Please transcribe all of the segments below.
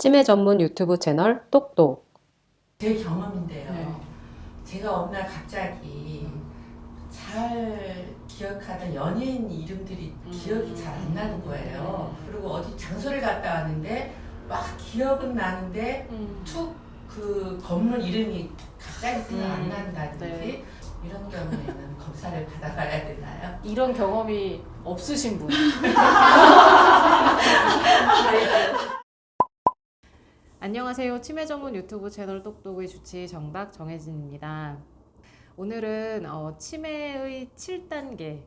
치매 전문 유튜브 채널 똑똑. 제 경험인데요. 네. 제가 어느 날 갑자기 잘 기억하던 연예인 이름들이 기억이 잘 안 나는 거예요. 그리고 어디 장소를 갔다 왔는데 막 기억은 나는데 툭 그 건물 이름이 갑자기 생각 안 난다든지 네. 이런 경우에는 검사를 받아봐야 되나요? 이런 경험이 없으신 분. 안녕하세요. 치매 전문 유튜브 채널 똑똑의 주치 정박 정혜진입니다. 오늘은 치매의 7단계,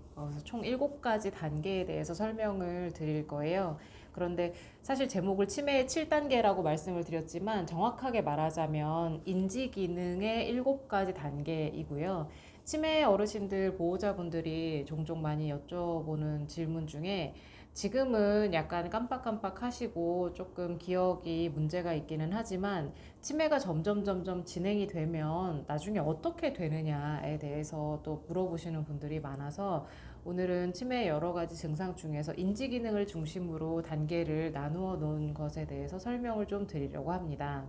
총 7가지 단계에 대해서 설명을 드릴 거예요. 그런데 사실 제목을 치매의 7단계라고 말씀을 드렸지만 정확하게 말하자면 인지기능의 7가지 단계이고요. 치매 어르신들 보호자분들이 종종 많이 여쭤보는 질문 중에 지금은 약간 깜빡깜빡 하시고 조금 기억이 문제가 있기는 하지만 치매가 점점 진행이 되면 나중에 어떻게 되느냐에 대해서 또 물어보시는 분들이 많아서 오늘은 치매의 여러 가지 증상 중에서 인지기능을 중심으로 단계를 나누어 놓은 것에 대해서 설명을 좀 드리려고 합니다.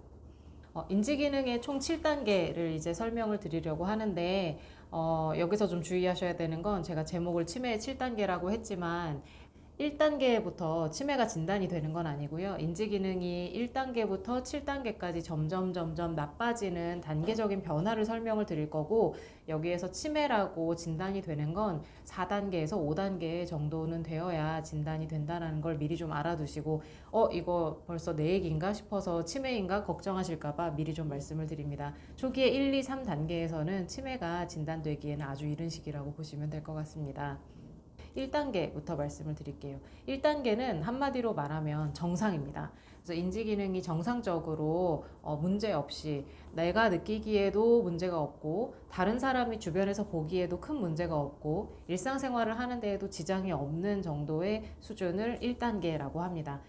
인지기능의 총 7단계를 이제 설명을 드리려고 하는데 여기서 좀 주의하셔야 되는 건 제가 제목을 치매의 7단계라고 했지만 1단계부터 치매가 진단이 되는 건 아니고요. 인지기능이 1단계부터 7단계까지 점점 나빠지는 단계적인 변화를 설명을 드릴 거고 여기에서 치매라고 진단이 되는 건 4단계에서 5단계 정도는 되어야 진단이 된다는 걸 미리 좀 알아두시고 이거 벌써 내 얘기인가 싶어서 치매인가 걱정하실까봐 미리 좀 말씀을 드립니다. 초기에 1, 2, 3단계에서는 치매가 진단되기에는 아주 이른 시기라고 보시면 될 것 같습니다. 1단계부터 말씀을 드릴게요. 1단계는 한마디로 말하면 정상입니다. 그래서 인지기능이 정상적으로 문제 없이 내가 느끼기에도 문제가 없고 다른 사람이 주변에서 보기에도 큰 문제가 없고 일상생활을 하는 데에도 지장이 없는 정도의 수준을 1단계라고 합니다.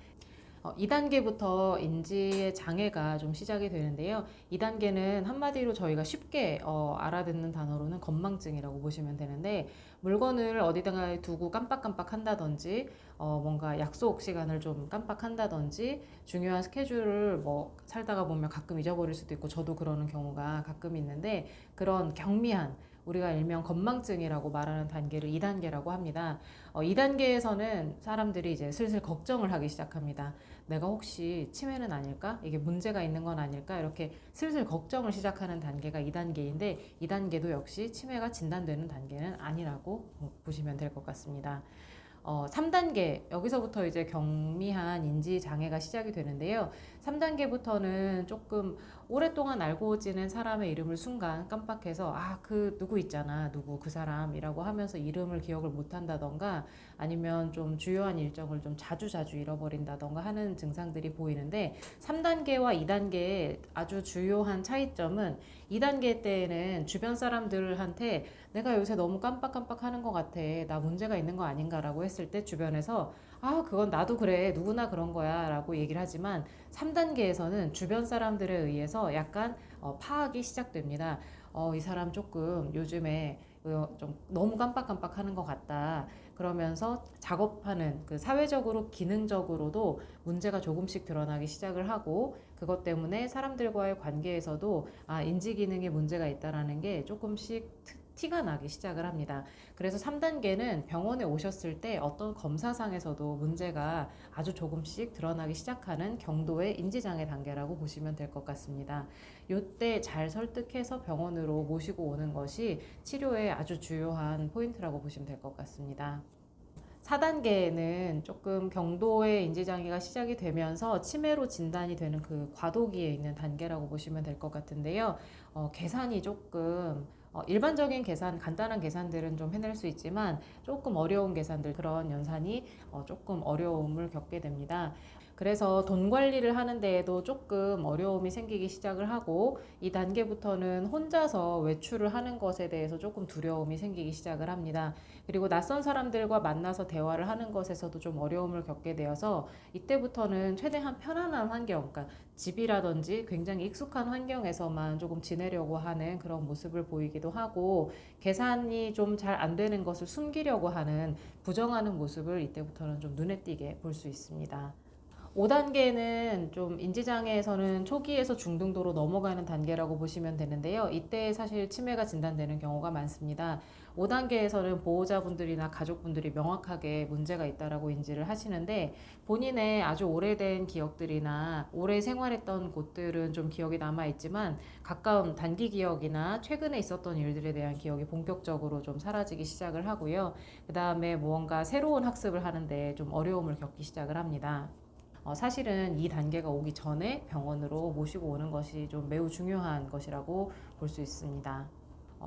2단계부터 인지의 장애가 좀 시작이 되는데요. 2단계는 한마디로 저희가 쉽게 알아듣는 단어로는 건망증이라고 보시면 되는데 물건을 어디다가 두고 깜빡깜빡 한다든지 뭔가 약속 시간을 좀 깜빡한다든지 중요한 스케줄을 뭐 살다가 보면 가끔 잊어버릴 수도 있고 저도 그러는 경우가 가끔 있는데 그런 경미한 우리가 일명 건망증이라고 말하는 단계를 2단계라고 합니다. 2단계에서는 사람들이 이제 슬슬 걱정을 하기 시작합니다. 내가 혹시 치매는 아닐까? 이게 문제가 있는 건 아닐까? 이렇게 슬슬 걱정을 시작하는 단계가 2단계인데 2단계도 역시 치매가 진단되는 단계는 아니라고 보시면 될 것 같습니다. 3단계 여기서부터 이제 경미한 인지 장애가 시작이 되는데요. 3단계부터는 조금 오랫동안 알고 지낸 사람의 이름을 순간 깜빡해서 그 누구 있잖아 누구 그 사람이라고 하면서 이름을 기억을 못 한다던가 아니면 좀 주요한 일정을 좀 자주 잃어버린다던가 하는 증상들이 보이는데 3단계와 2단계의 아주 주요한 차이점은 2단계 때에는 주변 사람들한테 내가 요새 너무 깜빡깜빡 하는 것 같아. 나 문제가 있는 거 아닌가라고 했을 때 주변에서 그건 나도 그래. 누구나 그런 거야. 라고 얘기를 하지만 3단계에서는 주변 사람들에 의해서 약간 파악이 시작됩니다. 이 사람 조금 요즘에 좀 너무 깜빡깜빡 하는 것 같다. 그러면서 작업하는 그 사회적으로 기능적으로도 문제가 조금씩 드러나기 시작을 하고 그것 때문에 사람들과의 관계에서도 인지기능에 문제가 있다라는 게 조금씩 티가 나기 시작을 합니다. 그래서 3단계는 병원에 오셨을 때 어떤 검사상에서도 문제가 아주 조금씩 드러나기 시작하는 경도의 인지장애 단계라고 보시면 될 것 같습니다. 이때 잘 설득해서 병원으로 모시고 오는 것이 치료의 아주 주요한 포인트라고 보시면 될 것 같습니다. 4단계는 조금 경도의 인지장애가 시작이 되면서 치매로 진단이 되는 그 과도기에 있는 단계라고 보시면 될 것 같은데요. 계산이 조금 일반적인 계산, 간단한 계산들은 좀 해낼 수 있지만 조금 어려운 계산들, 그런 연산이 조금 어려움을 겪게 됩니다. 그래서 돈 관리를 하는 데에도 조금 어려움이 생기기 시작을 하고 이 단계부터는 혼자서 외출을 하는 것에 대해서 조금 두려움이 생기기 시작을 합니다. 그리고 낯선 사람들과 만나서 대화를 하는 것에서도 좀 어려움을 겪게 되어서 이때부터는 최대한 편안한 환경, 그러니까 집이라든지 굉장히 익숙한 환경에서만 조금 지내려고 하는 그런 모습을 보이기도 하고 계산이 좀 잘 안 되는 것을 숨기려고 하는 부정하는 모습을 이때부터는 좀 눈에 띄게 볼 수 있습니다. 5단계는 좀 인지장애에서는 초기에서 중등도로 넘어가는 단계라고 보시면 되는데요. 이때 사실 치매가 진단되는 경우가 많습니다. 5단계에서는 보호자분들이나 가족분들이 명확하게 문제가 있다라고 인지를 하시는데 본인의 아주 오래된 기억들이나 오래 생활했던 곳들은 좀 기억이 남아있지만 가까운 단기 기억이나 최근에 있었던 일들에 대한 기억이 본격적으로 좀 사라지기 시작을 하고요. 그 다음에 무언가 새로운 학습을 하는데 좀 어려움을 겪기 시작을 합니다. 사실은 이 단계가 오기 전에 병원으로 모시고 오는 것이 좀 매우 중요한 것이라고 볼 수 있습니다.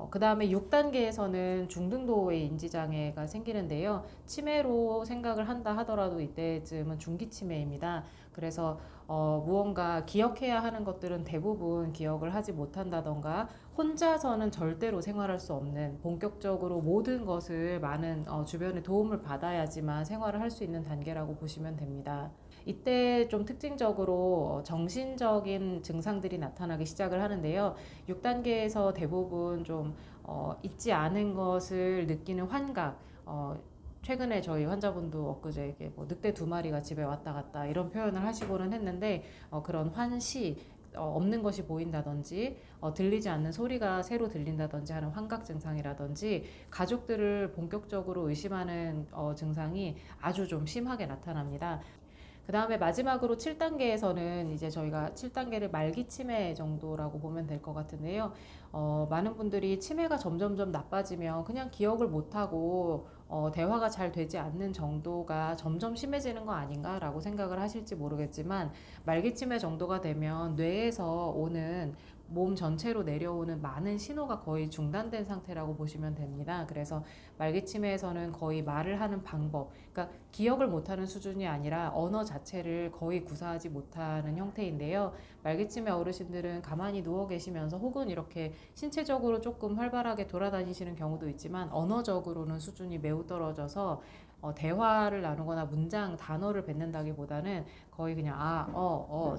그 다음에 6단계에서는 중등도의 인지장애가 생기는데요. 치매로 생각을 한다 하더라도 이때쯤은 중기치매입니다. 그래서 무언가 기억해야 하는 것들은 대부분 기억을 하지 못한다던가 혼자서는 절대로 생활할 수 없는 본격적으로 모든 것을 많은 주변의 도움을 받아야지만 생활을 할 수 있는 단계라고 보시면 됩니다. 이때 좀 특징적으로 정신적인 증상들이 나타나기 시작을 하는데요. 6단계에서 대부분 좀 잊지 않은 것을 느끼는 환각, 최근에 저희 환자분도 엊그제 뭐 늑대 2마리가 집에 왔다 갔다 이런 표현을 하시고는 했는데 그런 환시, 없는 것이 보인다든지 들리지 않는 소리가 새로 들린다든지 하는 환각 증상이라든지 가족들을 본격적으로 의심하는 증상이 아주 좀 심하게 나타납니다. 그 다음에 마지막으로 7단계에서는 이제 저희가 7단계를 말기 치매 정도라고 보면 될 것 같은데요. 많은 분들이 치매가 점점점 나빠지면 그냥 기억을 못하고 대화가 잘 되지 않는 정도가 점점 심해지는 거 아닌가라고 생각을 하실지 모르겠지만 말기 치매 정도가 되면 뇌에서 오는 몸 전체로 내려오는 많은 신호가 거의 중단된 상태라고 보시면 됩니다. 그래서 말기 치매에서는 거의 말을 하는 방법, 그러니까 기억을 못하는 수준이 아니라 언어 자체를 거의 구사하지 못하는 형태인데요. 말기 치매 어르신들은 가만히 누워 계시면서 혹은 이렇게 신체적으로 조금 활발하게 돌아다니시는 경우도 있지만 언어적으로는 수준이 매우 떨어져서 대화를 나누거나 문장, 단어를 뱉는다기보다는 거의 그냥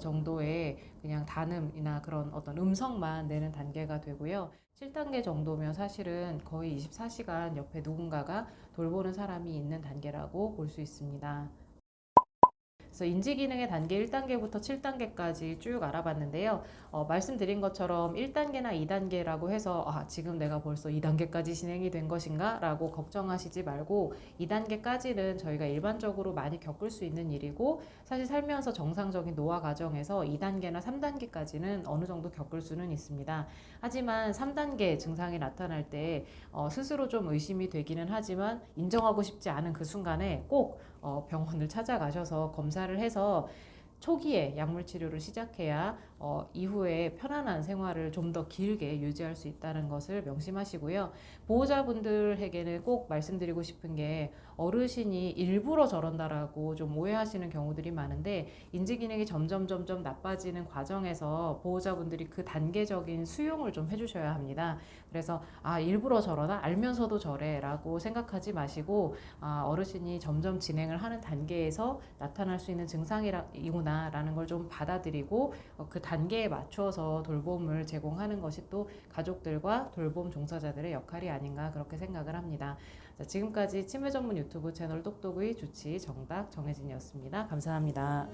정도의 그냥 단음이나 그런 어떤 음성만 내는 단계가 되고요. 7단계 정도면 사실은 거의 24시간 옆에 누군가가 돌보는 사람이 있는 단계라고 볼 수 있습니다. 그래서 인지기능의 단계 1단계부터 7단계까지 쭉 알아봤는데요. 말씀드린 것처럼 1단계나 2단계라고 해서 지금 내가 벌써 2단계까지 진행이 된 것인가? 라고 걱정하시지 말고 2단계까지는 저희가 일반적으로 많이 겪을 수 있는 일이고 사실 살면서 정상적인 노화 과정에서 2단계나 3단계까지는 어느 정도 겪을 수는 있습니다. 하지만 3단계 증상이 나타날 때 스스로 좀 의심이 되기는 하지만 인정하고 싶지 않은 그 순간에 꼭 병원을 찾아가셔서 검사를 해서 초기에 약물 치료를 시작해야 이후에 편안한 생활을 좀 더 길게 유지할 수 있다는 것을 명심하시고요. 보호자분들에게는 꼭 말씀드리고 싶은 게 어르신이 일부러 저런다라고 좀 오해하시는 경우들이 많은데 인지기능이 점점 나빠지는 과정에서 보호자분들이 그 단계적인 수용을 좀 해주셔야 합니다. 그래서 일부러 저러나 알면서도 저래 라고 생각하지 마시고 어르신이 점점 진행을 하는 단계에서 나타날 수 있는 증상이구나 라는 걸 좀 받아들이고 그 단계에 맞춰서 돌봄을 제공하는 것이 또 가족들과 돌봄 종사자들의 역할이 아닌가 그렇게 생각을 합니다. 자, 지금까지 치매 전문 유튜브 채널 똑똑의 주치 정답 정혜진이었습니다. 감사합니다.